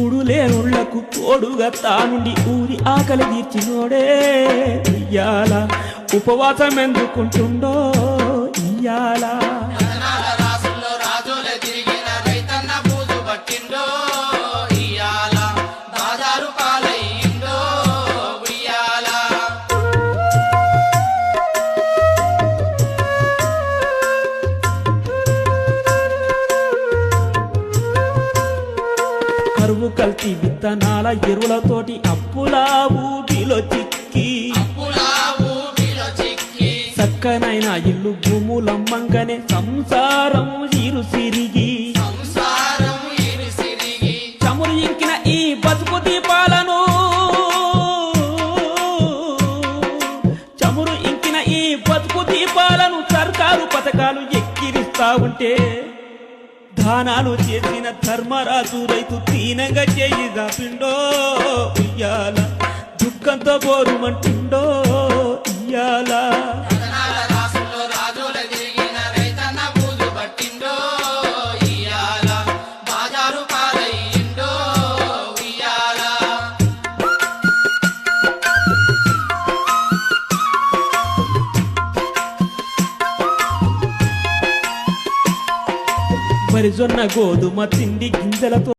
కూడులేనుళ్లకు తోడుగా తానుండి ఊరి ఆకలి తీర్చినోడే ఇయ్యాల ఉపవాసం ఎందుకుంటుండో ఇయ్యాల కరువు కల్తీ విత్తనాల ఎరువులతోటి అప్పులా ఊబిలో చిక్కి చక్కనైన ఇల్లు భూములమ్మంగానే సంసారం ఇరుసిరిగి చమురు ఇంకిన ఈ బతుకు దీపాలను చమురు ఇంకిన ఈ బతుకు దీపాలను సర్కారు పథకాలు ఎక్కిరిస్తా ఉంటే దానాలు చేసిన ధర్మరాజు రైతు తీనంగా చేయి దాపిండో ఇయ్యాల దుఃఖంతో బోరుమంటుండో ఇయ్యాల వరిజొన్న గోధుమ తిండి గింజలతో